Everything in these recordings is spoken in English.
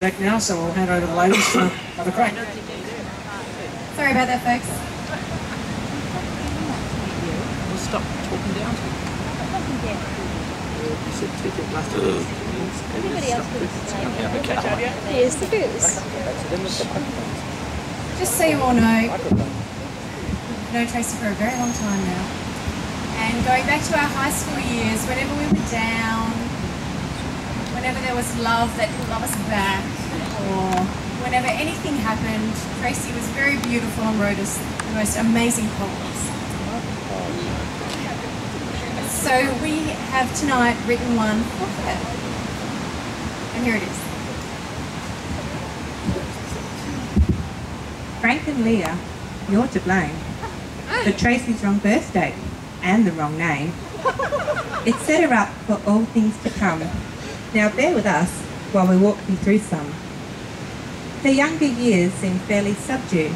Back now, so we'll hand over to the ladies for another crack. Sorry about that, folks. We'll stop talking down to him. You said take it last time. Everybody else Okay. Here's the booze. Just so you all know, I've known Tracy for a very long time now. And going back to our high school years, whenever we were down, whenever there was love that didn't love us back, or whenever anything happened, Tracy was very beautiful and wrote us the most amazing poems. So we have tonight written one for her. And here it is. Frank and Leah, you're to blame for Tracy's wrong birth date and the wrong name. It set her up for all things to come. Now bear with us while we walk you through some. Her younger years seem fairly subdued,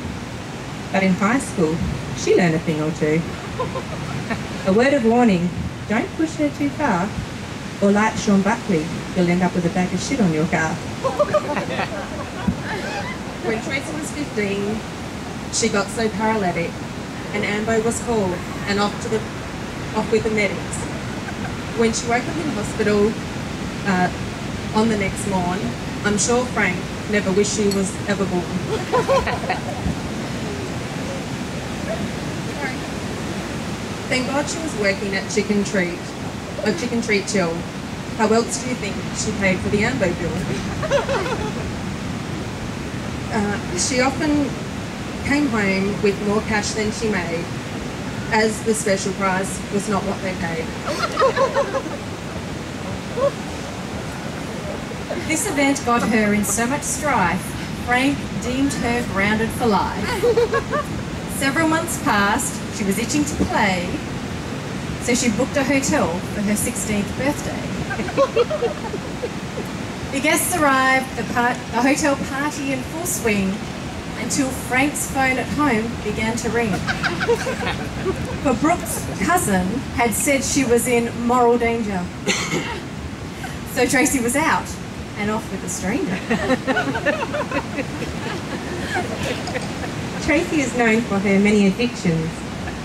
but in high school she learned a thing or two. A word of warning, don't push her too far, or like Sean Buckley, you'll end up with a bag of shit on your car. When Tracy was 15, she got so paralytic, and Ambo was called and off with the medics. When she woke up in hospital on the next morn, I'm sure Frank never wished she was ever born. Thank God she was working at Chicken Treat Chill. How else do you think she paid for the Ambo bill? She often came home with more cash than she made, as the special price was not what they paid. This event got her in so much strife, Frank deemed her grounded for life. Several months passed, she was itching to play, so she booked a hotel for her 16th birthday. The guests arrived, the hotel party in full swing, until Frank's phone at home began to ring. For Brooke's cousin had said she was in moral danger. So Tracy was out and off with a stranger. Tracy is known for her many addictions.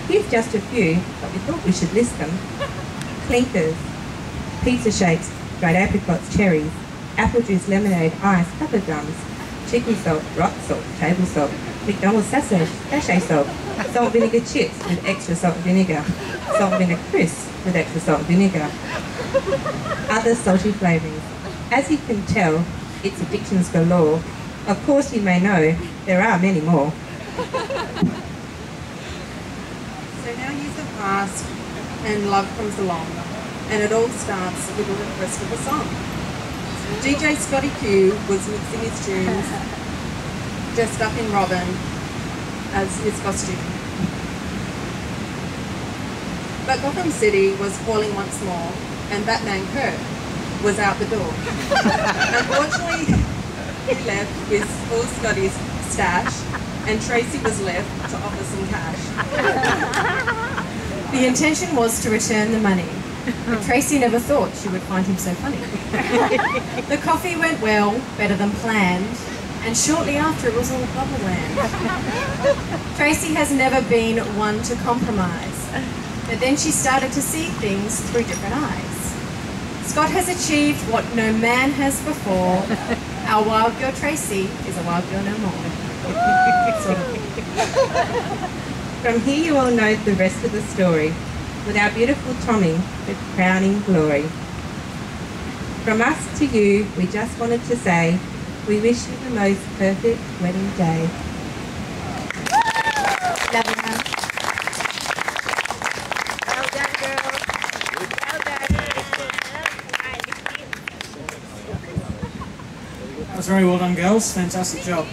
Here's just a few, but we thought we should list them. Clinkers, pizza shakes, dried apricots, cherries, apple juice, lemonade, ice, pepper drums, chicken salt, rock salt, table salt, McDonald's sachet salt, salt vinegar chips with extra salt and vinegar, salt vinegar crisps with extra salt and vinegar, other salty flavourings. As you can tell, it's addictions galore. Of course you may know, there are many more. So now years have passed and love comes along, and it all starts with a request of a song. DJ Scotty Q was mixing his tunes, dressed up in Robin as his costume. But Gotham City was calling once more, and Batman Kurt was out the door. Unfortunately, he left with all Scotty's stash, and Tracy was left to offer some cash. The intention was to return the money, but Tracy never thought she would find him so funny. The coffee went well, better than planned, and shortly after it was all bubbleland. Tracy has never been one to compromise, but then she started to see things through different eyes. Scott has achieved what no man has before. Our wild girl Tracy is a wild girl no more. Sort of. From here you all know the rest of the story, with our beautiful Tommy, the crowning glory. From us to you, we just wanted to say, we wish you the most perfect wedding day. Love you, hon. Well done, girls. Well done. That was very well done, girls. Fantastic job.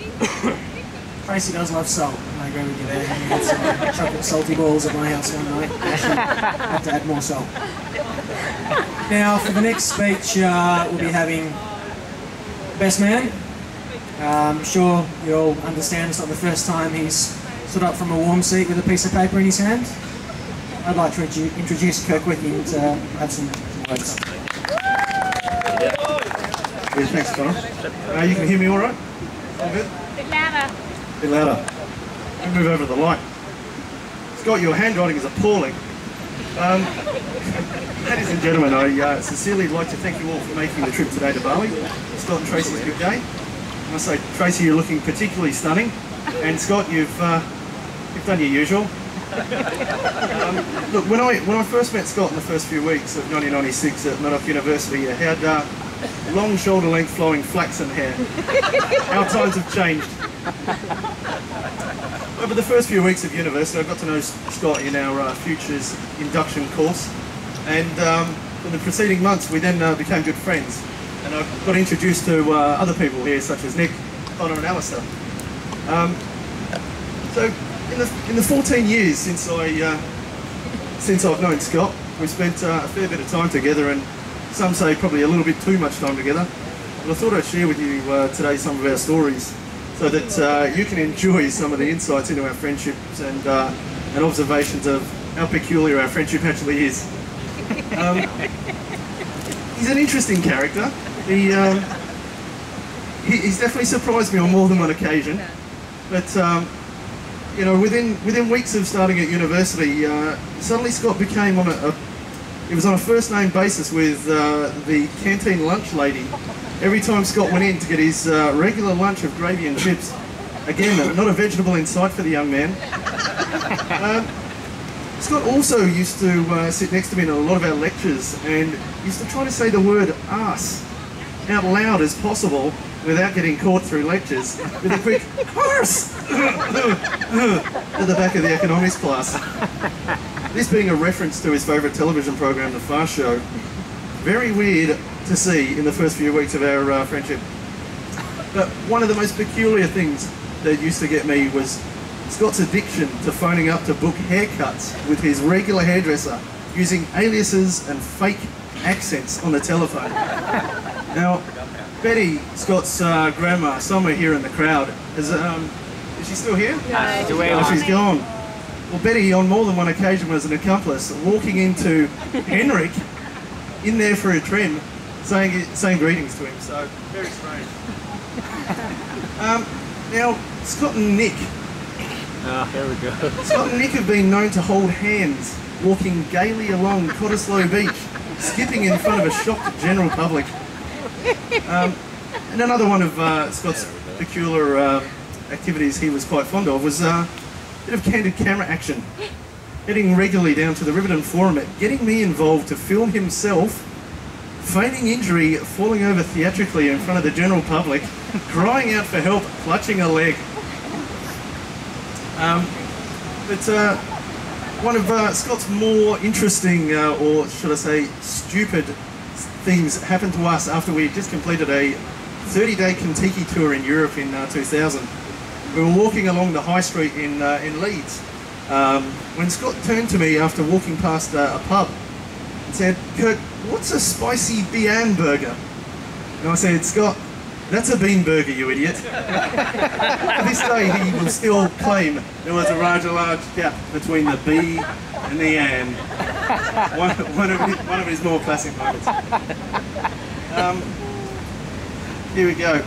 Tracy does love salt. I agree with you there. We had some chocolate salty balls at my house one night. Actually, had to add more salt. Now, for the next speech, we'll be having Best Man. I'm sure you all understand it's not the first time he's stood up from a warm seat with a piece of paper in his hand. I'd like to introduce Kirk with him to have some words. Yeah, thanks, Connor. You can hear me all right? All good? Bit louder. A bit louder. Let me move over to the light. Scott, your handwriting is appalling. Ladies and gentlemen, I sincerely like to thank you all for making the trip today to Bali. Scott and Tracy's big day. I must say, Tracy, you're looking particularly stunning, and Scott, you've done your usual. Look, when I first met Scott in the first few weeks of 1996 at Murdoch University, he had long shoulder-length flowing flaxen hair. Our times have changed. Over the first few weeks of university, I got to know Scott in our Futures induction course, and in the preceding months we then became good friends, and I got introduced to other people here such as Nick, Connor and Alistair. So in the 14 years since I've known Scott, we spent a fair bit of time together, and some say probably a little bit too much time together. But I thought I'd share with you today some of our stories, so that you can enjoy some of the insights into our friendships and observations of how peculiar our friendship actually is. He's an interesting character. He's definitely surprised me on more than one occasion, but you know, within weeks of starting at university, suddenly Scott became on it was on a first name basis with the canteen lunch lady. Every time Scott went in to get his regular lunch of gravy and chips, again, not a vegetable in sight for the young man. Scott also used to sit next to me in a lot of our lectures and used to try to say the word arse out loud as possible without getting caught through lectures with a quick arse at the back of the economics class. This being a reference to his favourite television program, The Fast Show. Very weird to see in the first few weeks of our friendship. But one of the most peculiar things that used to get me was Scott's addiction to phoning up to book haircuts with his regular hairdresser, using aliases and fake accents on the telephone. Now, Betty, Scott's grandma, somewhere here in the crowd, is she still here? No, Oh, she's gone. Well, Betty, on more than one occasion, was an accomplice, walking into Henrik in there for a trim, saying greetings to him, so very strange. Now, Scott and Nick. There we go. Scott and Nick have been known to hold hands, walking gaily along Cottesloe Beach, skipping in front of a shocked general public. And another one of Scott's peculiar activities he was quite fond of was a bit of candid camera action. Heading regularly down to the Riverton Forum, getting me involved to film himself feigning injury, falling over theatrically in front of the general public, crying out for help, clutching a leg. But one of Scott's more interesting, or should I say, stupid things happened to us after we had just completed a 30-day Kentucky tour in Europe in 2000. We were walking along the high street in Leeds when Scott turned to me after walking past a pub and said, "Kurt, what's a spicy Bian burger?" And I said, "Scott, that's a bean burger, you idiot." To this day, he will still claim there was a rather large gap between the B and the An. One of his more classic moments. Here we go.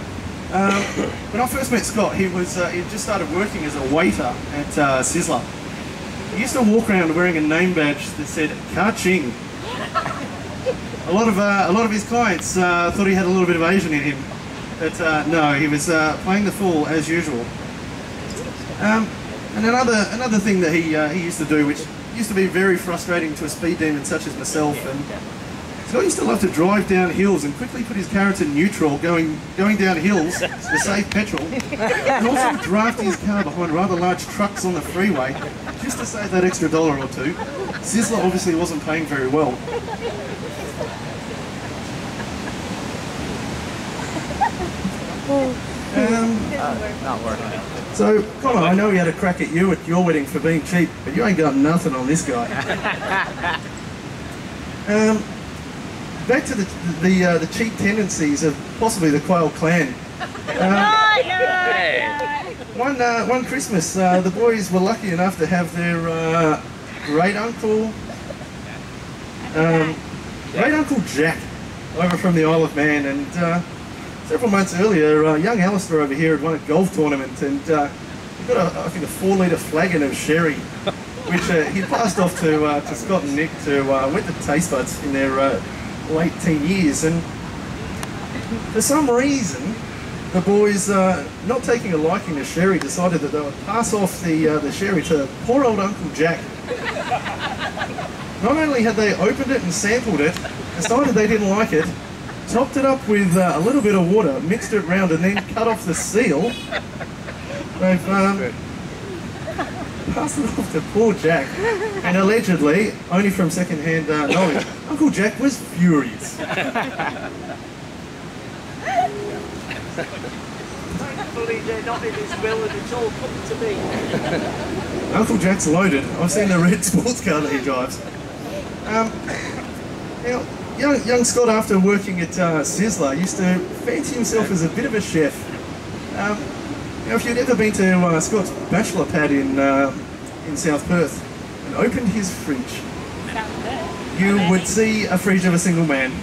When I first met Scott, he just started working as a waiter at Sizzler. He used to walk around wearing a name badge that said "Ka-ching." A lot of his clients thought he had a little bit of Asian in him, but no, he was playing the fool as usual. And another thing that he used to do, which used to be very frustrating to a speed demon such as myself, and Scott used to love to drive down hills and quickly put his car into neutral, going down hills to save petrol, and also draft his car behind rather large trucks on the freeway just to save that extra $1 or $2. Sizzler obviously wasn't paying very well. Not working. So, Connor, I know he had a crack at you at your wedding for being cheap, but you ain't got nothing on this guy. Back to the cheap tendencies of possibly the Quail clan. One Christmas, the boys were lucky enough to have their great uncle Jack over from the Isle of Man, and several months earlier, young Alistair over here had won a golf tournament, and he got, I think, a 4-litre flagon of sherry, which he passed off to Scott and Nick to went to Taste Buds in their late teen years. And for some reason, the boys, not taking a liking to sherry, decided that they would pass off the sherry to poor old Uncle Jack. Not only had they opened it and sampled it, decided they didn't like it, topped it up with a little bit of water, mixed it round, and then cut off the seal. They've passed it off to poor Jack, and allegedly, only from second-hand knowledge, Uncle Jack was furious. Thankfully, they're not in his will, and it's all come to me. Uncle Jack's loaded. I've seen the red sports car that he drives. Now, young Scott, after working at Sizzler, used to fancy himself as a bit of a chef. Now, if you'd ever been to Scott's bachelor pad in South Perth and opened his fridge, you would see a fridge of a single man.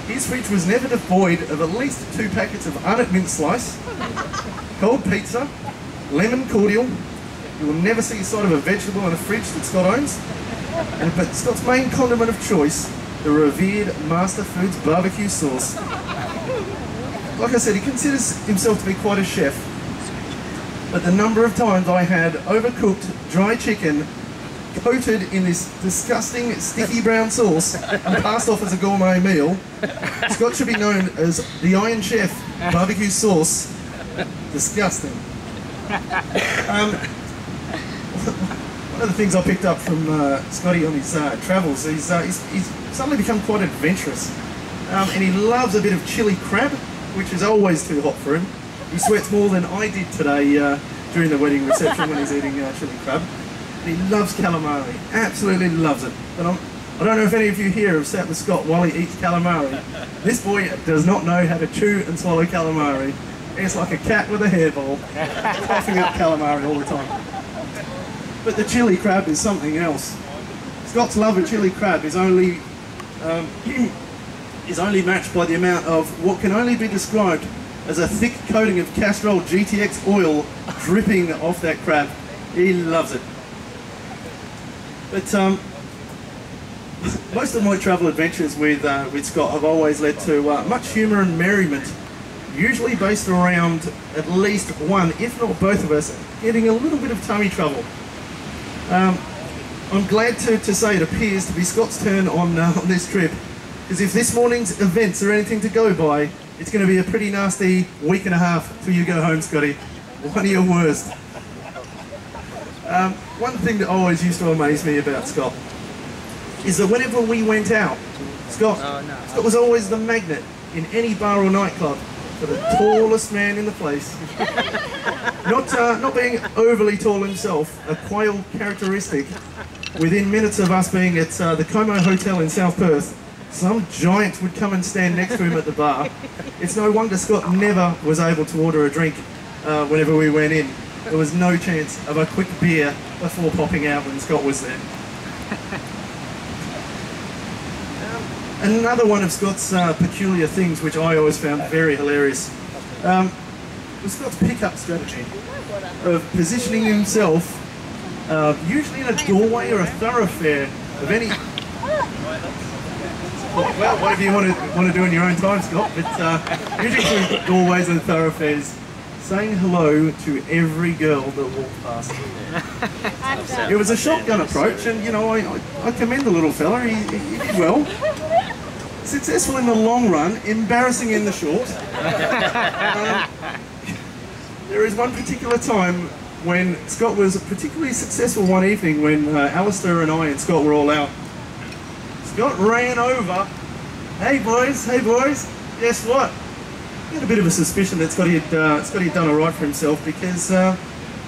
His fridge was never devoid of at least 2 packets of Arnott mint slice, cold pizza, lemon cordial. You will never see a sight of a vegetable in a fridge that Scott owns. But Scott's main condiment of choice, the revered Master Foods barbecue sauce. Like I said, he considers himself to be quite a chef. But the number of times I had overcooked dry chicken coated in this disgusting sticky brown sauce and passed off as a gourmet meal, Scott should be known as the Iron Chef barbecue sauce. Disgusting. One of the things I picked up from Scotty on his travels, he's suddenly become quite adventurous. And he loves a bit of chili crab, which is always too hot for him. He sweats more than I did today during the wedding reception when he's eating chili crab. And he loves calamari, absolutely loves it. But I don't know if any of you here have sat with Scott while he eats calamari. This boy does not know how to chew and swallow calamari. It's like a cat with a hairball, coughing up calamari all the time. But the chili crab is something else. Scott's love of chili crab is only matched by the amount of what can only be described as a thick coating of Castrol GTX oil dripping off that crab. He loves it. But most of my travel adventures with Scott have always led to much humour and merriment, usually based around at least one, if not both of us, getting a little bit of tummy trouble. I'm glad to say it appears to be Scott's turn on this trip, because if this morning's events are anything to go by, it's going to be a pretty nasty week and a half till you go home, Scotty. One of your worst. One thing that always used to amaze me about Scott is that whenever we went out, Scott was always the magnet in any bar or nightclub for the tallest man in the place. Not being overly tall himself, a quail characteristic, within minutes of us being at the Como Hotel in South Perth, some giant would come and stand next to him at the bar. It's no wonder Scott never was able to order a drink whenever we went in. There was no chance of a quick beer before popping out when Scott was there. Another one of Scott's peculiar things, which I always found very hilarious, was Scott's pickup strategy of positioning himself usually in a doorway or a thoroughfare of any... Well, whatever you want to do in your own time, Scott, but usually through doorways and thoroughfares, saying hello to every girl that walked past. It was a shotgun approach, and you know, I commend the little fella. He did well. Successful in the long run, embarrassing in the short. There is one particular time when Scott was particularly successful one evening when Alistair and I and Scott were all out. Scott ran over. Hey boys, guess what? He had a bit of a suspicion that Scotty had done alright for himself, because it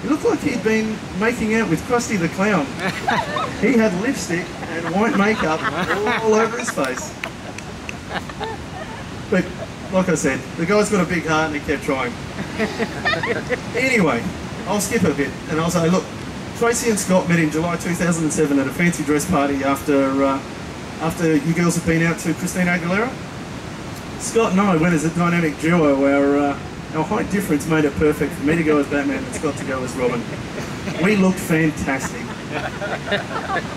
looked like he'd been making out with Krusty the Clown. He had lipstick and white makeup all over his face. But, like I said, the guy's got a big heart and he kept trying. Anyway, I'll skip a bit and I'll say, look, Tracy and Scott met in July 2007 at a fancy dress party after you girls have been out to Christina Aguilera. Scott and I went as a dynamic duo where our height difference made it perfect for me to go as Batman and Scott to go as Robin. We looked fantastic.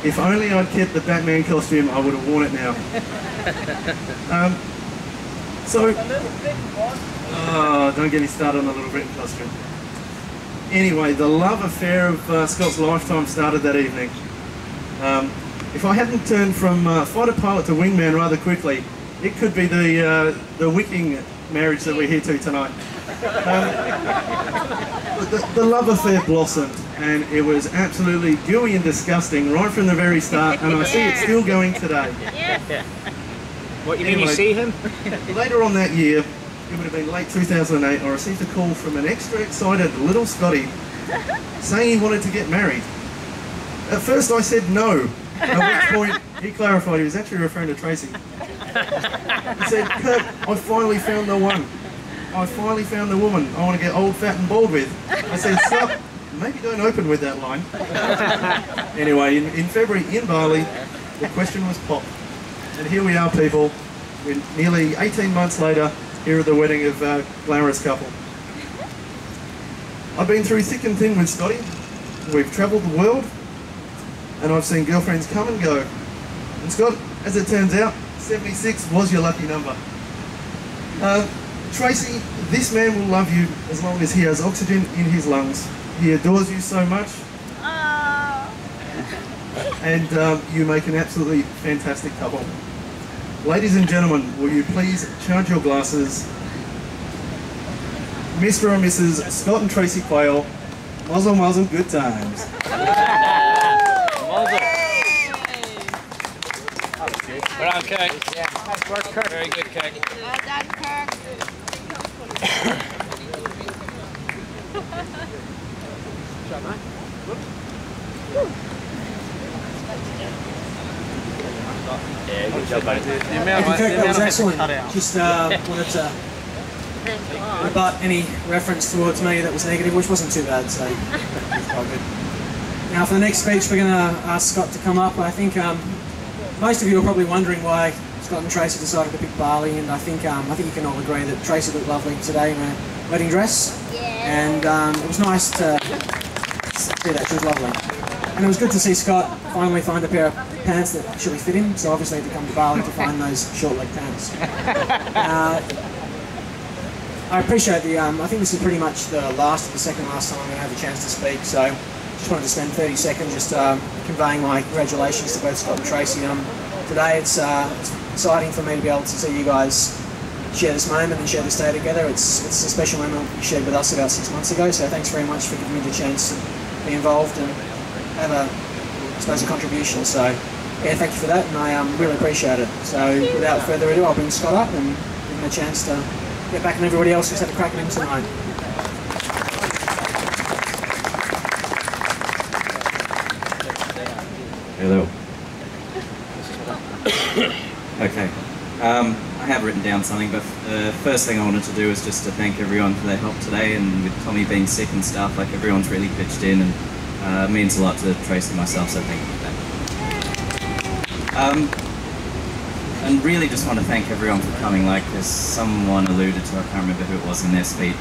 If only I'd kept the Batman costume, I would have worn it now. Don't get me started on the Little Britain costume. Anyway, the love affair of Scott's lifetime started that evening. If I hadn't turned from fighter pilot to wingman rather quickly, it could be the wicking marriage that we're here to tonight. The love affair blossomed, and it was absolutely gooey and disgusting right from the very start, and I see it still going today. What, you mean you see him? Later on that year, it would have been late 2008, I received a call from an extra excited little Scotty saying he wanted to get married. At first I said no, at which point he clarified he was actually referring to Tracy. He said, "Kirk, I finally found the one. I finally found the woman I want to get old, fat and bald with." I said, "Stop, maybe don't open with that line." Anyway, in February in Bali, the question was popped. And here we are, people, we're nearly 18 months later, here at the wedding of a glamorous couple. I've been through thick and thin with Scotty. We've travelled the world, and I've seen girlfriends come and go. And Scott, as it turns out, 76 was your lucky number. Tracy, this man will love you as long as he has oxygen in his lungs. He adores you so much. And you make an absolutely fantastic couple. Ladies and gentlemen, will you please charge your glasses? Mr. and Mrs. Scott and Tracy Quayle, mazel mazel, good times. Well done, Kirk. Yeah, nice work, Kirk. Very good, Kirk. Well done, Kirk. Yeah, good job, buddy. Kirk, that was excellent. Just wanted to rebut any reference towards me that was negative, which wasn't too bad, so it's quite good. Now for the next speech we're going to ask Scott to come up. I think most of you are probably wondering why Scott and Tracy decided to pick Bali, and I think you can all agree that Tracy looked lovely today in her wedding dress. Yeah. And it was nice to see that, she was lovely. And it was good to see Scott finally find a pair of pants that actually fit him, so obviously he had to come to Bali to find those short leg pants. I appreciate the, I think this is pretty much the second last time I'm going to have a chance to speak, so just wanted to spend 30 seconds just conveying my congratulations to both Scott and Tracy. Today it's exciting for me to be able to see you guys share this moment and share this day together. It's a special moment you shared with us about 6 months ago, so thanks very much for giving me the chance to be involved and have a contribution. So yeah, thank you for that, and I really appreciate it. So without further ado, I'll bring Scott up and give him a chance to get back and everybody else who's had a crack at him tonight. Hello. Okay. I have written down something, but the first thing I wanted to do is just to thank everyone for their help today, and with Tommy being sick and stuff, like everyone's really pitched in, and it means a lot to Tracy and myself, so thank you for that. And really just want to thank everyone for coming. Like as someone alluded to, I can't remember who it was in their speech,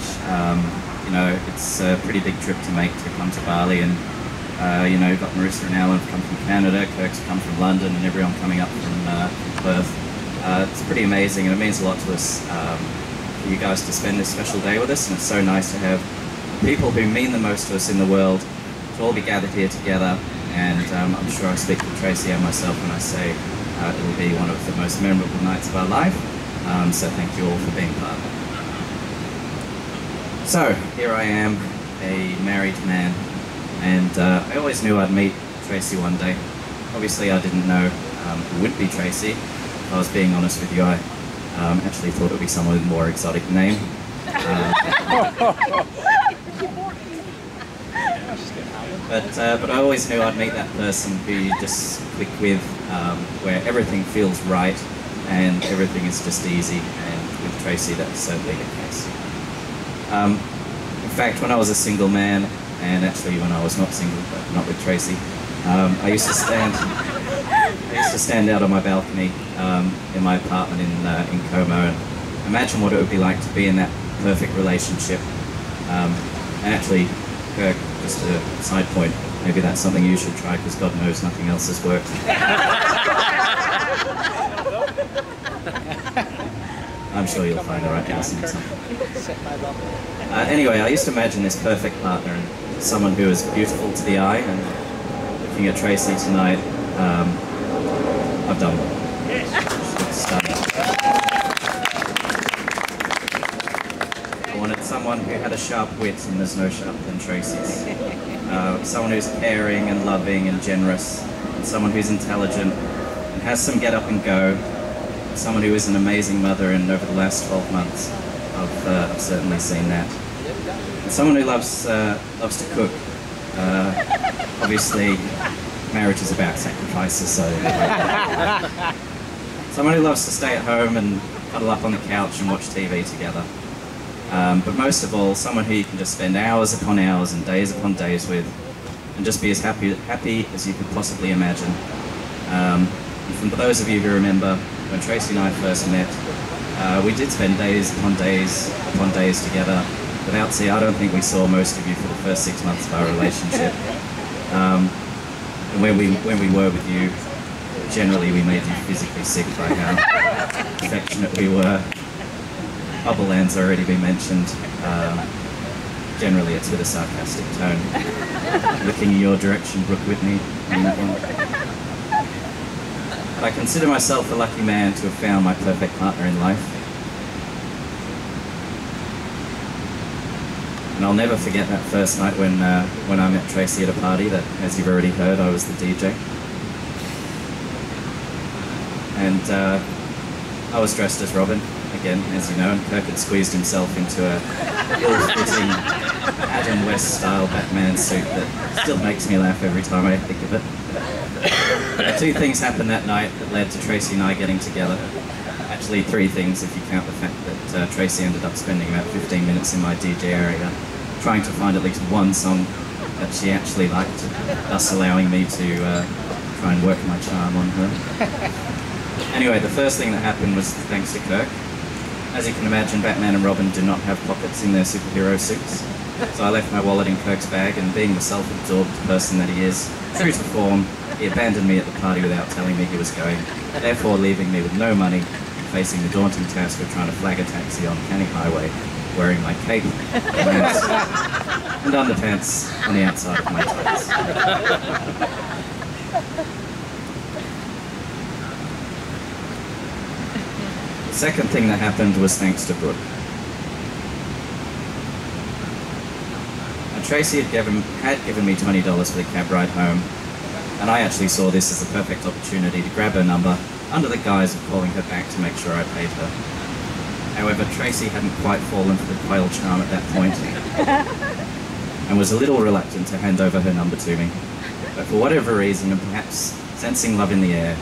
you know, it's a pretty big trip to make to come to Bali, and you know, you've got Marissa and Alan have come from Canada, Kirk's come from London, and everyone coming up from Perth. It's pretty amazing, and it means a lot to us for you guys to spend this special day with us, and it's so nice to have people who mean the most to us in the world to all be gathered here together, and I'm sure I speak for Tracy and myself when I say it will be one of the most memorable nights of our life, so thank you all for being part of it. So, here I am, a married man, and I always knew I'd meet Tracy one day. Obviously I didn't know who would be Tracy. If I was being honest with you, I actually thought it would be someone with a more exotic name. But I always knew I'd meet that person who you just click with, where everything feels right and everything is just easy, and with Tracy that's certainly the case. In fact, when I was a single man, and actually when I was not single, but not with Tracy, I used to stand out on my balcony in my apartment in Como, and imagine what it would be like to be in that perfect relationship. And actually, Kirk, just a side point, maybe that's something you should try because God knows nothing else has worked. I'm sure you'll find the right person. Anyway, I used to imagine this perfect partner and someone who is beautiful to the eye, and looking at Tracey tonight, I've done one. I wanted someone who had a sharp wit, and there's no sharper than Tracy's. Someone who's caring and loving and generous, and someone who's intelligent and has some get up and go. Someone who is an amazing mother, and over the last 12 months, I've certainly seen that. And someone who loves to cook. Obviously, marriage is about sacrifices, so... Someone who loves to stay at home and cuddle up on the couch and watch TV together. But most of all, someone who you can just spend hours upon hours and days upon days with, and just be as happy as you could possibly imagine. And for those of you who remember, when Tracy and I first met, we did spend days upon days together. Without I don't think we saw most of you for the first 6 months of our relationship. And when we were with you, generally we made you physically sick by how affectionate we were. Bubble Land's already been mentioned. Generally it's with a sarcastic tone. Looking in your direction, Brooke Whitney, on that one. I consider myself a lucky man to have found my perfect partner in life. And I'll never forget that first night when I met Tracy at a party that, as you've already heard, I was the DJ. And I was dressed as Robin, again, as you know, and Kirk had squeezed himself into a ill-fitting Adam West style Batman suit that still makes me laugh every time I think of it. Two things happened that night that led to Tracy and I getting together. Actually, three things if you count the fact that Tracy ended up spending about 15 minutes in my DJ area trying to find at least one song that she actually liked, thus allowing me to try and work my charm on her. Anyway, the first thing that happened was thanks to Kirk. As you can imagine, Batman and Robin do not have pockets in their superhero suits. So I left my wallet in Kirk's bag, and being the self-absorbed person that he is, true to form, he abandoned me at the party without telling me he was going, therefore leaving me with no money, facing the daunting task of trying to flag a taxi on Canning Highway, wearing my cape, pants, and underpants on the outside of my toes. The second thing that happened was thanks to Brooke. And Tracy had given me $20 for the cab ride home, and I actually saw this as the perfect opportunity to grab her number under the guise of calling her back to make sure I paid her. However, Tracy hadn't quite fallen for the quail charm at that point, and was a little reluctant to hand over her number to me. But for whatever reason, and perhaps sensing love in the air,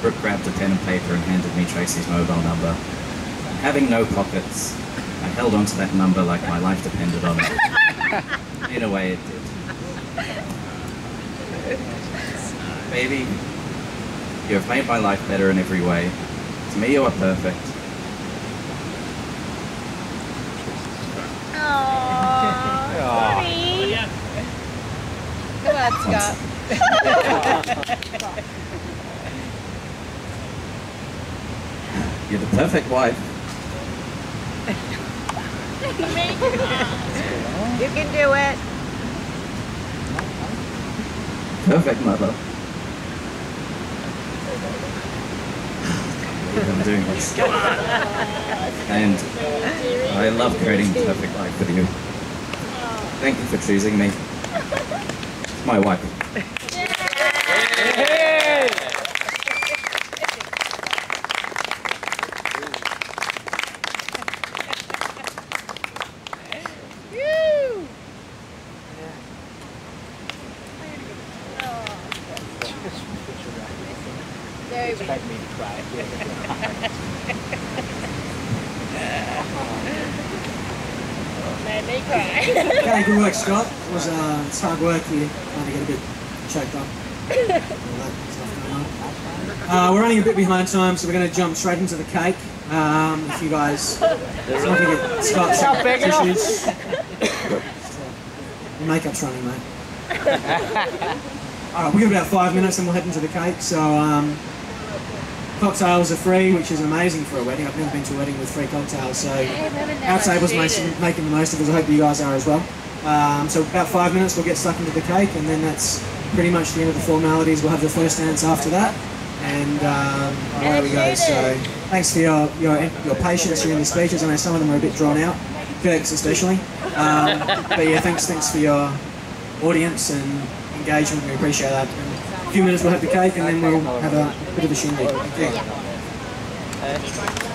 Brooke grabbed a pen and paper and handed me Tracy's mobile number. Having no pockets, I held onto that number like my life depended on it. In a way, it did. Baby, you have made my life better in every way. To me, you are perfect. Aww, sweet. Come on, Scott. You're the perfect wife. You can do it. Perfect mother. I'm doing this. And I love creating the perfect life with you. Thank you for choosing me. My wife. Expect me to cry. Made me cry. Okay, good work, Scott. It's hard work here. Trying to get a bit choked up. All that stuff going on. We're running a bit behind time, so we're going to jump straight into the cake. If you guys want to get Scott some tissues. Your makeup's running, mate. Alright, we've got about 5 minutes and we'll head into the cake. So, cocktails are free, which is amazing for a wedding. I've never been to a wedding with free cocktails, so our table's making the most of it. I hope you guys are as well. So about 5 minutes we'll get stuck into the cake, and then that's pretty much the end of the formalities. We'll have the first dance after that, and away we go. So thanks for your patience during the speeches. I know some of them are a bit drawn out, Kirk's especially. But yeah, thanks for your audience and engagement. We appreciate that. In a few minutes we'll have the cake, and then we'll have a bit of a shindig. Thank you.